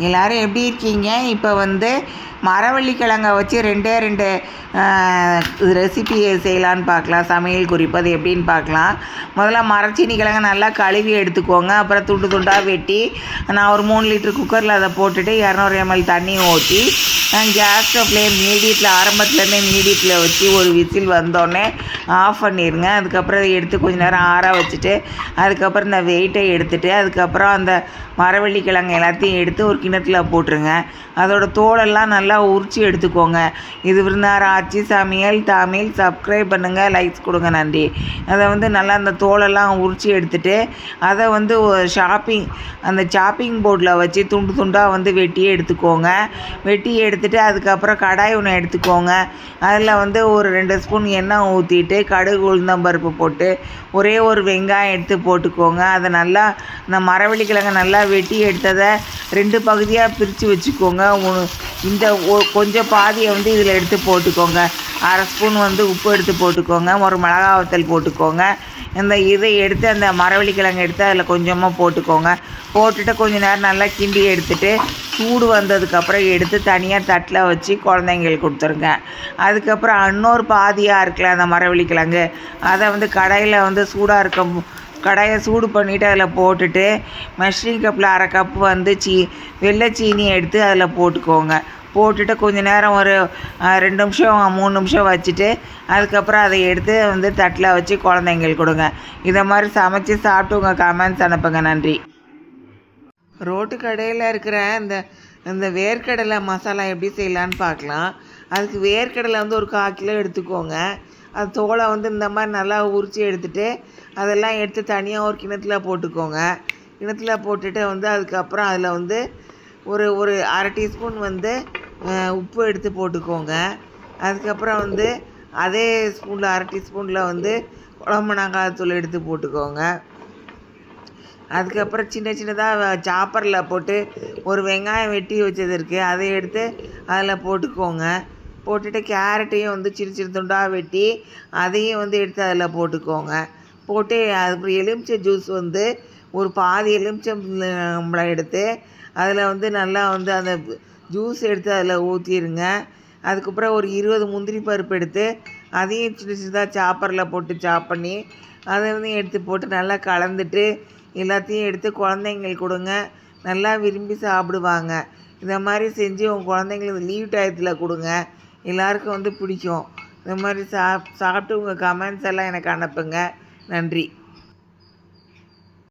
எல்லோரும் எப்படி இருக்கீங்க? இப்போ வந்து மரவள்ளிக்கிழங்க வச்சு ரெண்டு ரெசிபி செய்யலான்னு பார்க்கலாம். சமையல் குறிப்பு அது எப்படின்னு பார்க்கலாம். முதல்ல மரச்சீனி கிழங்க நல்லா கழுவி எடுத்துக்கோங்க. அப்புறம் துண்டு துண்டாக வெட்டி நான் ஒரு 3 லிட்டர் குக்கரில் அதை போட்டுட்டு 200 ml தண்ணி ஊற்றி கேஸ் ஸ்டவ்லேயே மீடியத்தில் ஆரம்பத்துலேருந்தே மீடியத்தில் வச்சு ஒரு விசில் வந்தோடனே ஆஃப் பண்ணிடுங்க. அதுக்கப்புறம் அதை எடுத்து கொஞ்சம் நேரம் ஆற வச்சுட்டு அதுக்கப்புறம் இந்த வெயிட்டை எடுத்துகிட்டு அதுக்கப்புறம் அந்த மரவள்ளிக்கிழங்கு எல்லாத்தையும் எடுத்து ஒரு கிணத்துல போட்டுருங்க. அதோட தோலெல்லாம் நல்லா உரித்து எடுத்துக்கோங்க. இது விருந்தார ஆச்சி சமையல் தமிழ். சப்ஸ்கிரைப் பண்ணுங்கள், லைக்ஸ் கொடுங்க, நன்றி. அதை வந்து நல்லா அந்த தோலெல்லாம் உரித்து எடுத்துகிட்டு அதை வந்து அந்த சாப்பிங் போர்டில் வச்சு துண்டு துண்டாக வந்து வெட்டியே எடுத்துக்கோங்க. வெட்டி எடுத்துகிட்டு அதுக்கப்புறம் கடாய் ஒன்று எடுத்துக்கோங்க. அதில் வந்து ஒரு 2 ஸ்பூன் எண்ணெய் ஊற்றிட்டு கடுகு உளுந்தம்பருப்பு போட்டு ஒரே ஒரு வெங்காயம் எடுத்து போட்டுக்கோங்க. அதை நல்லா இந்த மரவள்ளிக்கிழங்க நல்லா வெட்டி எடுத்ததை 2 பகுதியாக பிரித்து வச்சுக்கோங்க. இந்த கொஞ்சம் பாதியை வந்து இதில் எடுத்து போட்டுக்கோங்க. 1/2 ஸ்பூன் வந்து உப்பு எடுத்து போட்டுக்கோங்க. ஒரு மிளகா வத்தல் போட்டுக்கோங்க. இதை எடுத்து அந்த மரவள்ளிக்கிழங்கு எடுத்து அதில் கொஞ்சமாக போட்டுக்கோங்க. போட்டுட்டு கொஞ்சம் நேரம் நல்லா கிண்டி எடுத்துகிட்டு சூடு வந்ததுக்கப்புறம் எடுத்து தனியாக தட்டில் வச்சு குழந்தைங்களுக்கு கொடுத்துருங்க. அதுக்கப்புறம் இன்னொரு பாதியாக இருக்குல்ல அந்த மரவள்ளிக்கிழங்கு, அதை வந்து கடாயில் வந்து கடாயை சூடு பண்ணிவிட்டு அதில் போட்டுட்டு மெஷரிங் கப்பில் 1/2 கப்பு வந்து வெள்ளை சீனி எடுத்து அதில் போட்டுக்கோங்க. போட்டுட்டு கொஞ்சம் நேரம் ஒரு 2 நிமிஷம் 3 நிமிஷம் வச்சுட்டு அதுக்கப்புறம் அதை எடுத்து வந்து தட்டில் வச்சு குழந்தைங்களுக்கு கொடுங்க. இதை மாதிரி சமைச்சு சாப்பிட்டு உங்கள் கமெண்ட்ஸ் அனுப்புங்க, நன்றி. ரோட்டு கடையில் இருக்கிற இந்த வேர்க்கடலை மசாலா எப்படி செய்யலான்னு பார்க்கலாம். அதுக்கு வேர்க்கடலை வந்து ஒரு 1/4 கிலோ எடுத்துக்கோங்க. அது தோலை வந்து இந்த மாதிரி நல்லா உரித்து எடுத்துகிட்டு அதெல்லாம் எடுத்து தனியாக ஒரு கிணத்துல போட்டுக்கோங்க. கிணத்துல போட்டுட்டு வந்து அதுக்கப்புறம் அதில் வந்து ஒரு 1/2 டீஸ்பூன் வந்து உப்பு எடுத்து போட்டுக்கோங்க. அதுக்கப்புறம் வந்து அதே ஸ்பூனில் 1/2 டீஸ்பூனில் வந்து குழம்பு மிளகாய்த்தூள் எடுத்து போட்டுக்கோங்க. அதுக்கப்புறம் சின்னதாக சாப்பரில் போட்டு ஒரு வெங்காயம் வெட்டி வச்சது இருக்குது, அதை எடுத்து அதில் போட்டுக்கோங்க. போட்டுட்டு கேரட்டையும் வந்து சின்ன துண்டாக வெட்டி அதையும் வந்து எடுத்து அதில் போட்டுக்கோங்க. போட்டு அதுக்கப்புறம் எலுமிச்சை ஜூஸ் வந்து ஒரு பாதி எலுமிச்சம்பழம் எடுத்து அதில் வந்து நல்லா வந்து அந்த ஜூஸ் எடுத்து அதில் ஊற்றிடுங்க. அதுக்கப்புறம் ஒரு 20 முந்திரி பருப்பு எடுத்து அதையும் சின்னதாக சாப்பரில் போட்டு சாப் பண்ணி அதை வந்து எடுத்து போட்டு நல்லா கலந்துட்டு எல்லாத்தையும் எடுத்து குழந்தைங்களுக்கு கொடுங்க. நல்லா விரும்பி சாப்பிடுவாங்க. இதை மாதிரி செஞ்சு உங்கள் குழந்தைங்களுக்கு லீவ் டயத்தில் கொடுங்க. எல்லாருக்கும் வந்து பிடிக்கும். இந்த மாதிரி சாப்பிட்டு உங்கள் கமெண்ட்ஸ் எல்லாம் எனக்கு அனுப்புங்க, நன்றி.